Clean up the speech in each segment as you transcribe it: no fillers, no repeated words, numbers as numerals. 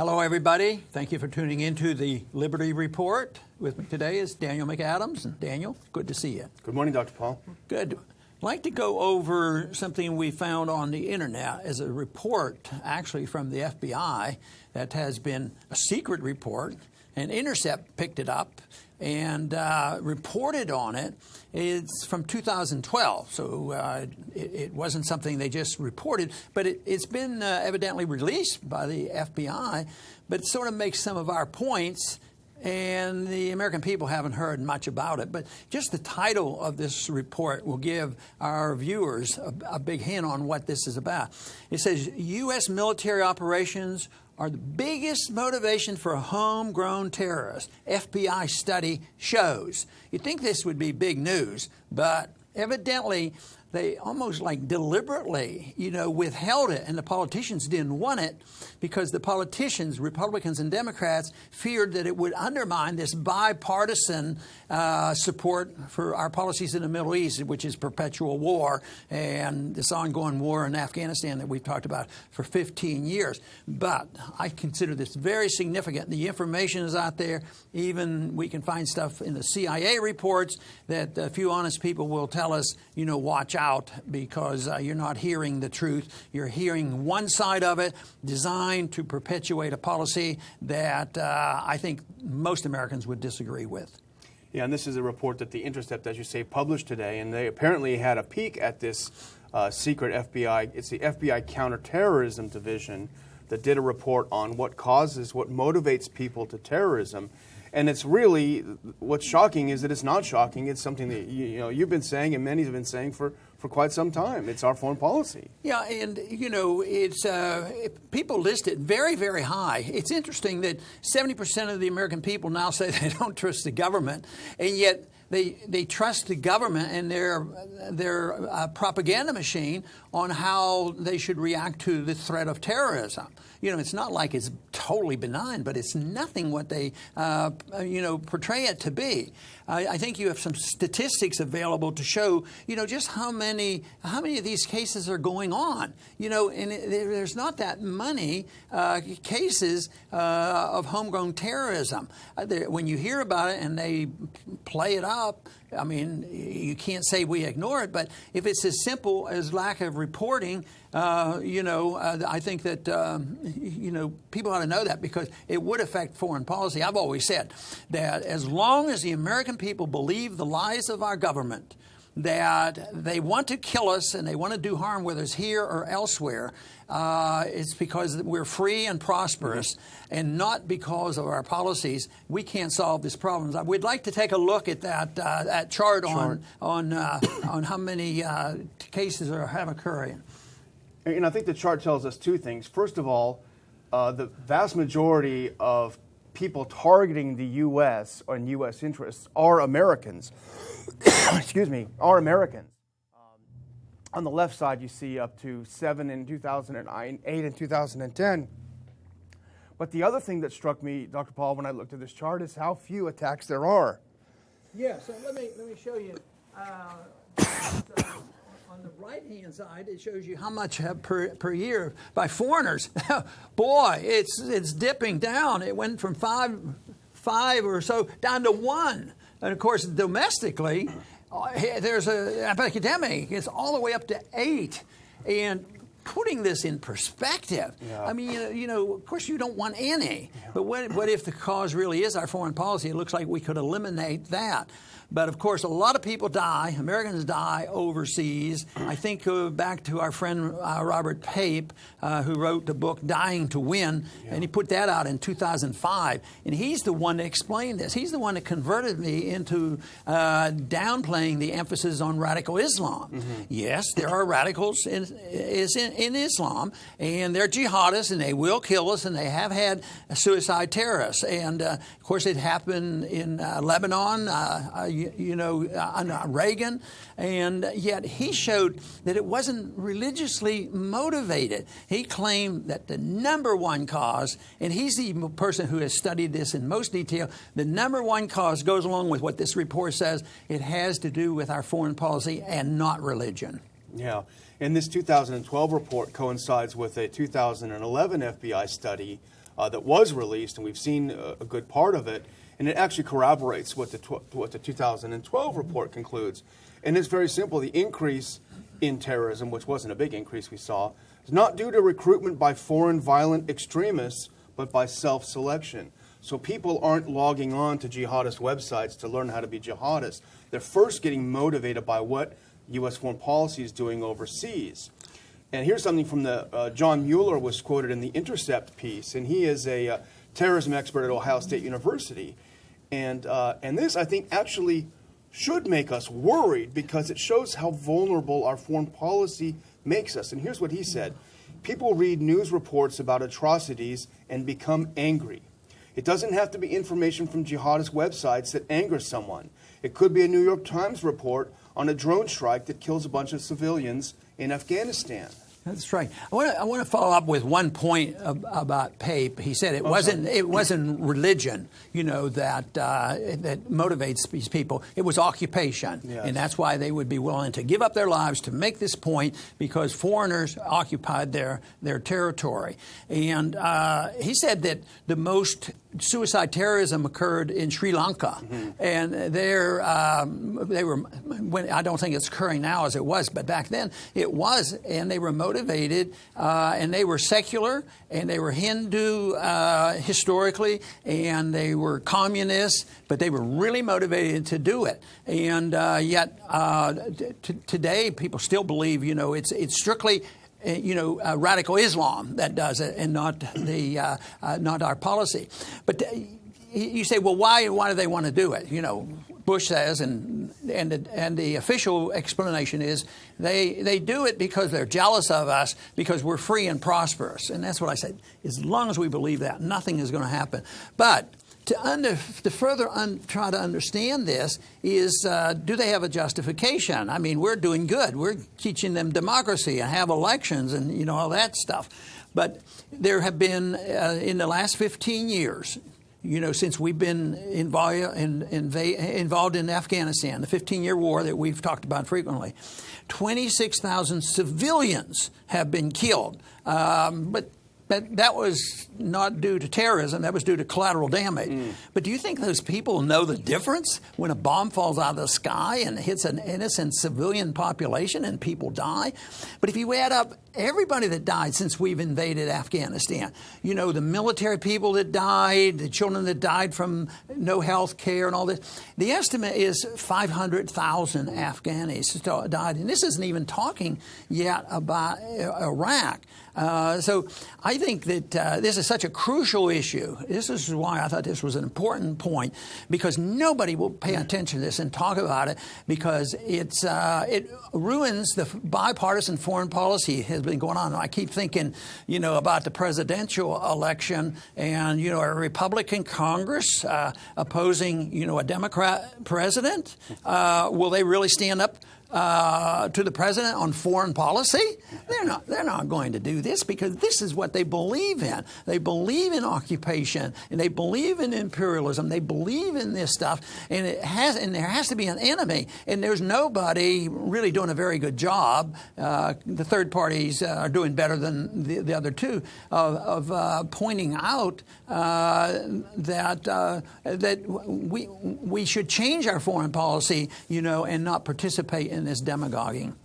Hello, everybody. Thank you for tuning into the Liberty Report. With me today is Daniel McAdams. And Daniel, good to see you. Good morning, Dr. Paul. Good. I'd like to go over something we found on the internet as a report, actually from the FBI, that has been a secret report. An Intercept picked it up and reported on it. It's from 2012, so it wasn't something they just reported, but it's been evidently released by the FBI, but it sort of makes some of our points, and the American people haven't heard much about it. But just the title of this report will give our viewers a big hint on what this is about. It says, U.S. military operations are the biggest motivation for a homegrown terrorist. FBI study shows. You'd think this would be big news, but evidently they almost like deliberately, withheld it, and the politicians didn't want it because the politicians, Republicans and Democrats, feared that it would undermine this bipartisan support for our policies in the Middle East, which is perpetual war and this ongoing war in Afghanistan that we've talked about for 15 years. But I consider this very significant. The information is out there. Even we can find stuff in the CIA reports that a few honest people will tell us, watch out because you're not hearing the truth. You're hearing one side of it designed to perpetuate a policy that I think most Americans would disagree with. Yeah, and this is a report that the Intercept, as you say, published today, and they apparently had a peek at this secret FBI. It's the FBI Counterterrorism Division that did a report on what motivates people to terrorism. And it's really, what's shocking is that it's not shocking. It's something that you've been saying and many have been saying for quite some time. It's our foreign policy. Yeah, and it's people list it very, very high. It's interesting that 70% of the American people now say they don't trust the government, and yet they trust the government and their propaganda machine on how they should react to the threat of terrorism. It's not like it's totally benign, but it's nothing what they portray it to be. I think you have some statistics available to show just how many of these cases are going on. And there's not that many cases of homegrown terrorism. When you hear about it and they play it up, I mean, you can't say we ignore it, but if it's as simple as lack of reporting, I think that, people ought to know that because it would affect foreign policy. I've always said that as long as the American people believe the lies of our government, that they want to kill us and they want to do harm, whether it's here or elsewhere, it's because we're free and prosperous and not because of our policies. We can't solve these problems. We'd like to take a look at that chart on how many cases have occurring. And I think the chart tells us two things. First of all, the vast majority of people targeting the U.S. or U.S. interests are Americans. Excuse me, are Americans. On the left side, you see up to 7 in 2009, 8 in 2010. But the other thing that struck me, Dr. Paul, when I looked at this chart is how few attacks there are. Yeah, so let me show you. On the right-hand side, it shows you how much per year by foreigners. Boy, it's dipping down. It went from five or so down to 1. And, of course, domestically, there's an epidemic. It's all the way up to 8. And putting this in perspective, I mean, of course, you don't want any. Yeah. But what if the cause really is our foreign policy? It looks like we could eliminate that. But, of course, a lot of people die. Americans die overseas. I think back to our friend Robert Pape, who wrote the book Dying to Win, and he put that out in 2005. And he's the one that explained this. He's the one that converted me into downplaying the emphasis on radical Islam. Mm-hmm. Yes, there are radicals in Islam, and they're jihadists, and they will kill us, and they have had suicide terrorists. And, of course, it happened in Lebanon, Reagan, and yet he showed that it wasn't religiously motivated. He claimed that the number one cause, and he's the person who has studied this in most detail, the number one cause goes along with what this report says. It has to do with our foreign policy and not religion. Yeah, and this 2012 report coincides with a 2011 FBI study that was released, and we've seen a good part of it, and it actually corroborates what the 2012 report concludes. And it's very simple. The increase in terrorism, which wasn't a big increase we saw, is not due to recruitment by foreign violent extremists, but by self-selection. So people aren't logging on to jihadist websites to learn how to be jihadists. They're first getting motivated by what U.S. foreign policy is doing overseas. And here's something from the John Mueller was quoted in the Intercept piece, and he is a terrorism expert at Ohio State University. And this, I think, actually should make us worried because it shows how vulnerable our foreign policy makes us. And here's what he said. People read news reports about atrocities and become angry. It doesn't have to be information from jihadist websites that angers someone. It could be a New York Times report on a drone strike that kills a bunch of civilians in Afghanistan. That's right. I want to follow up with one point about Pape. He said it wasn't religion, that motivates these people. It was occupation, yes. And that's why they would be willing to give up their lives to make this point because foreigners occupied their territory. And he said that the most suicide terrorism occurred in Sri Lanka, and they were. I don't think it's occurring now as it was, but back then it was, and they were motivated, and they were secular, and they were Hindu historically, and they were communists, but they were really motivated to do it. And yet today, people still believe, it's strictly radical Islam that does it, and not our policy. But you say, well, why do they want to do it? Bush says, and the official explanation is they do it because they're jealous of us because we're free and prosperous, and that's what I said. As long as we believe that, nothing is going to happen. But to further try to understand this is, do they have a justification? I mean, we're doing good. We're teaching them democracy and have elections and, all that stuff. But there have been, in the last 15 years, since we've been involved in Afghanistan, the 15-year war that we've talked about frequently, 26,000 civilians have been killed. But that was not due to terrorism. That was due to collateral damage. But do you think those people know the difference when a bomb falls out of the sky and hits an innocent civilian population and people die? But if you add up everybody that died since we've invaded Afghanistan, the military people that died, the children that died from no health care and all this, the estimate is 500,000 Afghanis died. And this isn't even talking yet about Iraq. So I think that this is such a crucial issue. This is why I thought this was an important point, because nobody will pay attention to this and talk about it, because it ruins the bipartisan foreign policy has been going on. I keep thinking, about the presidential election and, a Republican Congress opposing, a Democrat president. Will they really stand up to the president on foreign policy? They're not going to do this, because this is what they believe in. They believe in occupation, and they believe in imperialism. They believe in this stuff, and there has to be an enemy, and there's nobody really doing a very good job. The third parties are doing better than the other two of pointing out that we should change our foreign policy, and not participate in this demagoguing.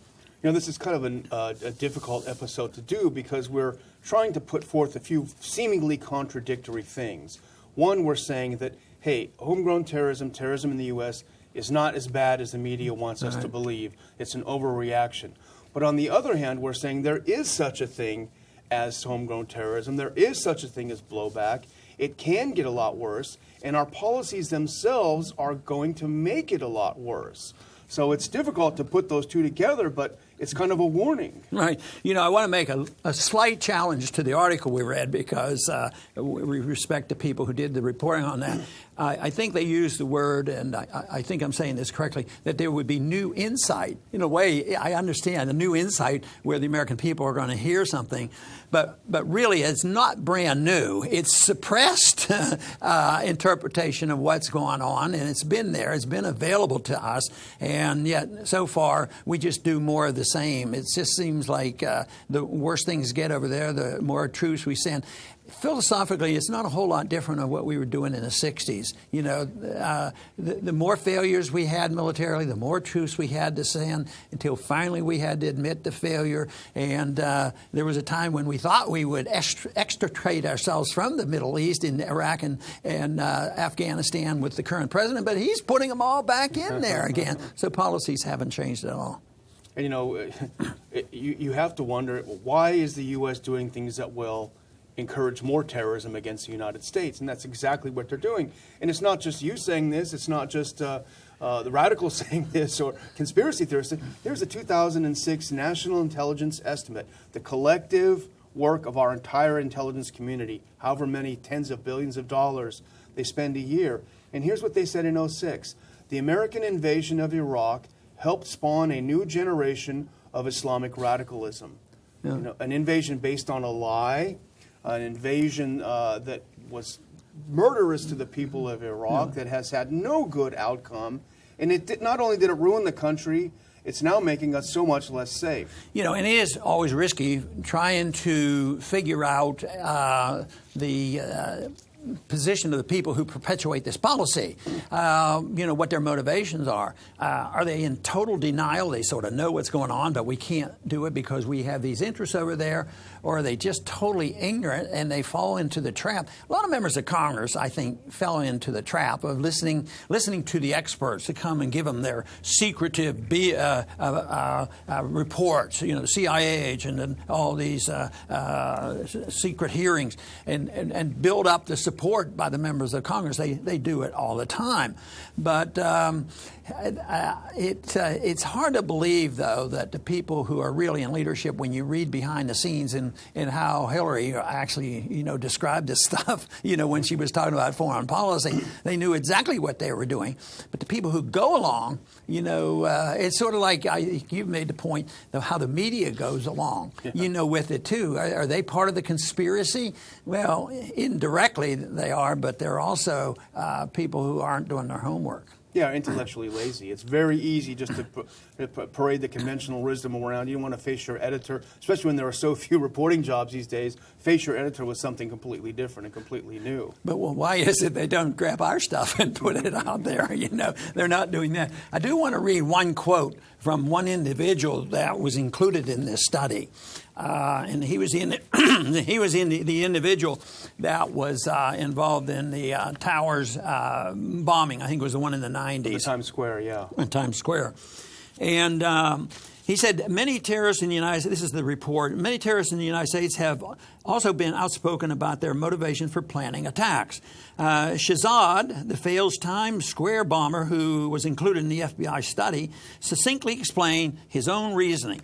This is kind of a difficult episode to do because we're trying to put forth a few seemingly contradictory things. One, we're saying that, hey, homegrown terrorism in the U.S. is not as bad as the media wants us to believe. It's an overreaction. But on the other hand, we're saying there is such a thing as homegrown terrorism. There is such a thing as blowback. It can get a lot worse, and our policies themselves are going to make it a lot worse. So it's difficult to put those two together, but it's kind of a warning. Right. I want to make a slight challenge to the article we read, because we respect the people who did the reporting on that. I think they used the word, and I think I'm saying this correctly, that there would be new insight. In a way, I understand a new insight where the American people are going to hear something. But really, it's not brand new. It's suppressed interpretation of what's going on, and it's been there. It's been available to us, and yet so far we just do more of the same. It just seems like the worse things get over there, the more troops we send. philosophically, it's not a whole lot different of what we were doing in the 60s. You know, the more failures we had militarily, the more troops we had to send, until finally we had to admit the failure. And there was a time when we thought we would extricate ourselves from the Middle East in Iraq and Afghanistan with the current president, but he's putting them all back in there again. So policies haven't changed at all. And, you know, you have to wonder, why is the U.S. doing things that will encourage more terrorism against the United States? And that's exactly what they're doing. And it's not just you saying this. It's not just the radicals saying this or conspiracy theorists. There's a 2006 National Intelligence Estimate, the collective work of our entire intelligence community, however many tens of billions of dollars they spend a year. And here's what they said in 2006. The American invasion of Iraq helped spawn a new generation of Islamic radicalism. Yeah. You know, an invasion based on a lie, an invasion that was murderous to the people of Iraq, that has had no good outcome. And not only did it ruin the country, it's now making us so much less safe. You know, and it is always risky trying to figure out the position of the people who perpetuate this policy, you know, what their motivations are. Are they in total denial? They sort of know what's going on, but we can't do it because we have these interests over there. Or are they just totally ignorant and they fall into the trap? A lot of members of Congress, I think, fell into the trap of listening to the experts to come and give them their secretive reports, you know, the CIA agent and all these secret hearings, and build up the support by the members of Congress. They do it all the time. But it's hard to believe, though, that the people who are really in leadership, when you read behind the scenes and how Hillary actually, you know, described this stuff, you know, when she was talking about foreign policy, they knew exactly what they were doing. But the people who go along, you know, it's sort of like you've made the point of how the media goes along, you know, with it, too. Are they part of the conspiracy? Well, indirectly they are, but they're also people who aren't doing their homework. Yeah, intellectually lazy. It's very easy just to parade the conventional wisdom around. You don't want to face your editor, especially when there are so few reporting jobs these days. Face your editor with something completely different and completely new. But well, why is it they don't grab our stuff and put it out there? You know, they're not doing that. I do want to read one quote from one individual that was included in this study. And he was in the individual that was involved in the towers bombing. I think it was the one in the 90s. The Times Square, yeah. In Times Square. And he said many terrorists in the United States, this is the report, many terrorists in the United States have also been outspoken about their motivation for planning attacks. Shahzad, the failed Times Square bomber who was included in the FBI study, succinctly explained his own reasoning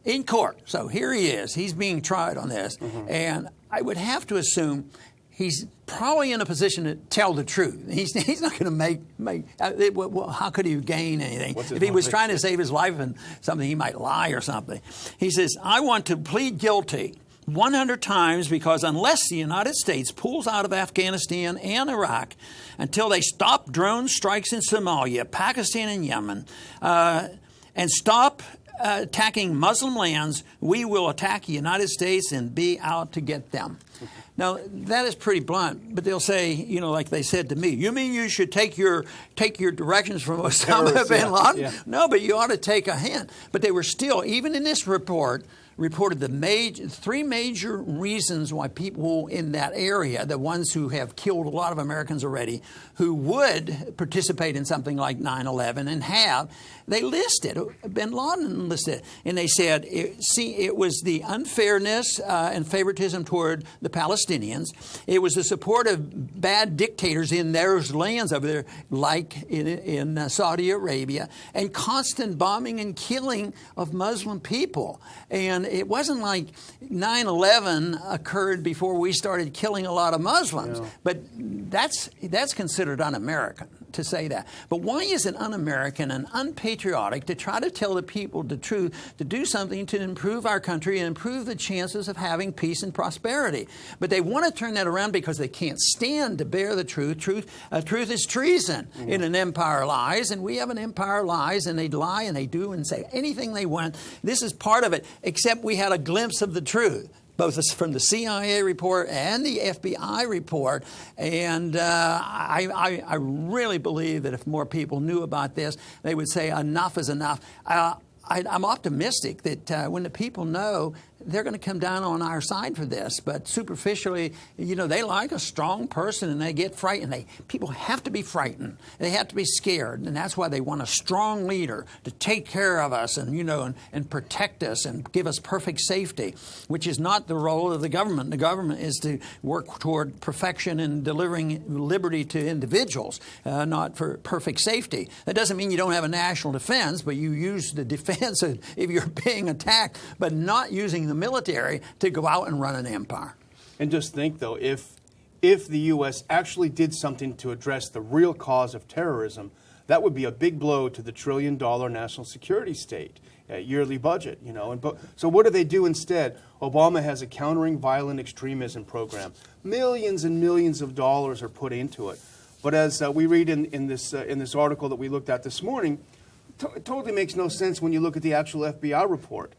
in court. So here he is. He's being tried on this. Mm-hmm. And I would have to assume he's probably in a position to tell the truth. He's not going to make well, how could he gain anything? If he was trying to save his life and something, he might lie or something. He says, I want to plead guilty 100 times because unless the United States pulls out of Afghanistan and Iraq until they stop drone strikes in Somalia, Pakistan, and Yemen, and stop attacking Muslim lands, we will attack the United States and be out to get them. Now, that is pretty blunt, but they'll say, you know, like they said to me, you mean you should take your directions from Osama bin Laden? Yeah. No, but you ought to take a hint. But they were still, even in this report, reported the three major reasons why people in that area, the ones who have killed a lot of Americans already, who would participate in something like 9/11 and have, they listed, bin Laden listed, and they said, it was the unfairness and favoritism toward the Palestinians. It was the support of bad dictators in those lands over there, like in Saudi Arabia, and constant bombing and killing of Muslim people. And it wasn't like 9/11 occurred before we started killing a lot of Muslims. No. But that's considered un-American to say that. But why is it un-American and unpatriotic to try to tell the people the truth, to do something to improve our country and improve the chances of having peace and prosperity? But they want to turn that around because they can't stand to bear the truth. Truth is treason. Mm-hmm. In an empire lies, and we have an empire lies, and they lie and they do and say anything they want. This is part of it, except we had a glimpse of the truth. both from the CIA report and the FBI report. And I really believe that if more people knew about this, they would say enough is enough. I'm optimistic that when the people know, they're going to come down on our side for this. But superficially, they like a strong person and they get frightened. People have to be frightened. They have to be scared. And that's why they want a strong leader to take care of us and, and protect us and give us perfect safety, which is not the role of the government. The government is to work toward perfection and delivering liberty to individuals, not for perfect safety. That doesn't mean you don't have a national defense, but you use the defense if you're being attacked, but not using the military to go out and run an empire. And just think, though, if the U.S. actually did something to address the real cause of terrorism, that would be a big blow to the $1 trillion national security state yearly budget. So what do they do instead? Obama has a countering violent extremism program. Millions and millions of dollars are put into it. But as we read in this article that we looked at this morning, it totally makes no sense when you look at the actual FBI report.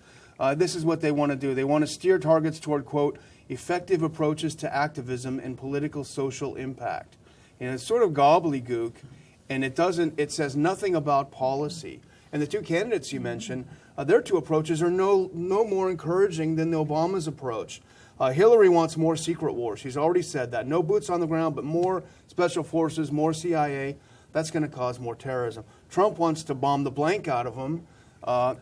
This is what they want to do. They want to steer targets toward, quote, effective approaches to activism and political social impact. And it's sort of gobbledygook, and it says nothing about policy. And the two candidates you mentioned, their two approaches are no more encouraging than the Obama's approach. Hillary wants more secret wars. She's already said that. No boots on the ground, but more special forces, more CIA. That's going to cause more terrorism. Trump wants to bomb the blank out of them.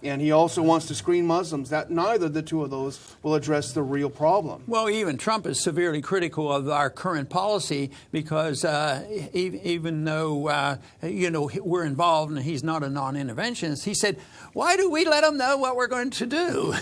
And he also wants to screen Muslims. That neither the two of those will address the real problem. Well, even Trump is severely critical of our current policy because even though we're involved and he's not a non-interventionist, he said, "Why do we let them know what we're going to do?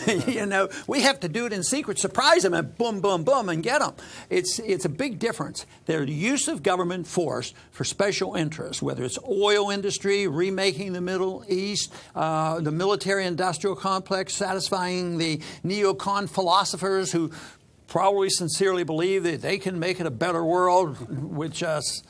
We have to do it in secret, surprise them, and boom, boom, boom, and get them." It's a big difference. The use of government force for special interests, whether it's oil industry, remaking the Middle East, the military-industrial complex, satisfying the neocon philosophers who probably sincerely believe that they can make it a better world, which is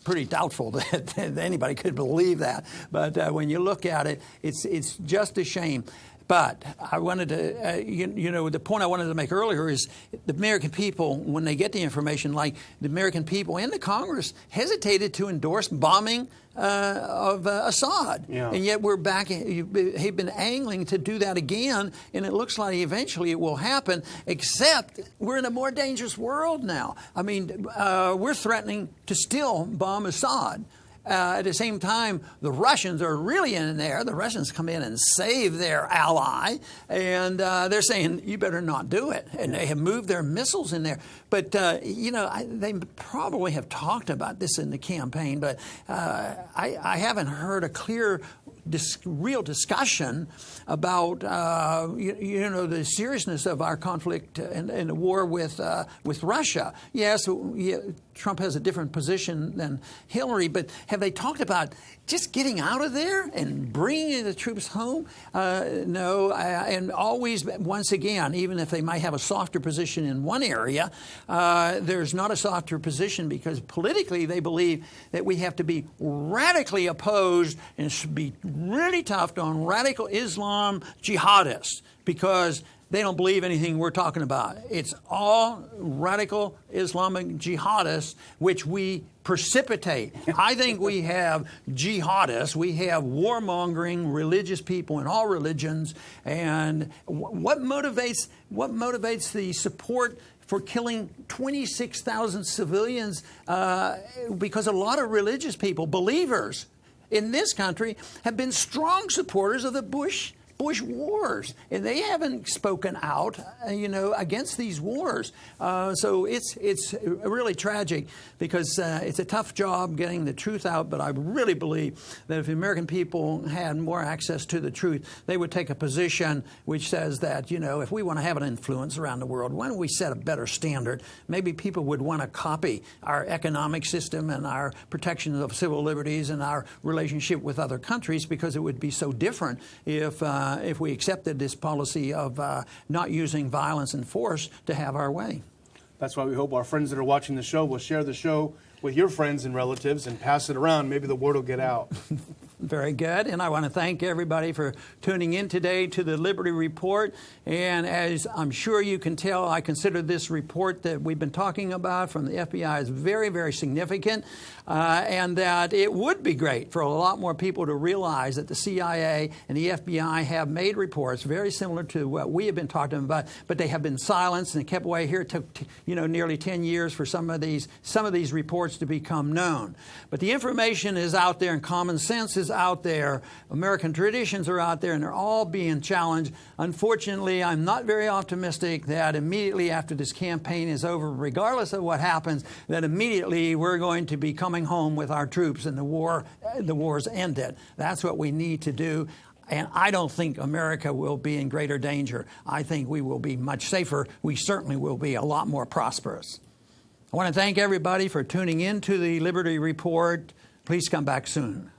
pretty doubtful that anybody could believe that. But when you look at it, it's just a shame. But I wanted to, the point I wanted to make earlier is the American people, when they get the information, like the American people and the Congress hesitated to endorse bombing of Assad. Yeah. And yet we're back, they've been angling to do that again, and it looks like eventually it will happen, except we're in a more dangerous world now. I mean, we're threatening to still bomb Assad. At the same time, the Russians are really in there. The Russians come in and save their ally, and they're saying, you better not do it. And they have moved their missiles in there. But, they probably have talked about this in the campaign, but I haven't heard a clear real discussion about the seriousness of our conflict and the war with Russia. Yes, Trump has a different position than Hillary, but have they talked about just getting out of there and bringing the troops home? No, and always, once again, even if they might have a softer position in one area, there's not a softer position because politically they believe that we have to be radically opposed and be really tough on radical Islam jihadists because they don't believe anything we're talking about. It's all radical Islamic jihadists, which we precipitate. I think we have jihadists, we have warmongering religious people in all religions, and what motivates the support for killing 26,000 civilians? Because a lot of religious people, believers in this country, have been strong supporters of the Bush wars, and they haven't spoken out, against these wars. So it's really tragic because it's a tough job getting the truth out. But I really believe that if the American people had more access to the truth, they would take a position which says that if we want to have an influence around the world, why don't we set a better standard? Maybe people would want to copy our economic system and our protection of civil liberties and our relationship with other countries because it would be so different if we accepted this policy of not using violence and force to have our way. That's why we hope our friends that are watching the show will share the show with your friends and relatives and pass it around. Maybe the word will get out. Very good. And I want to thank everybody for tuning in today to the Liberty Report. And as I'm sure you can tell, I consider this report that we've been talking about from the FBI as very, very significant, and that it would be great for a lot more people to realize that the CIA and the FBI have made reports very similar to what we have been talking about, but they have been silenced and kept away. Here it took nearly 10 years for some of these reports to become known. But the information is out there and common sense is out there. American traditions are out there, and they're all being challenged. Unfortunately, I'm not very optimistic that immediately after this campaign is over, regardless of what happens, that immediately we're going to be coming home with our troops and the war's ended. That's what we need to do. And I don't think America will be in greater danger. I think we will be much safer. We certainly will be a lot more prosperous. I want to thank everybody for tuning in to the Liberty Report. Please come back soon.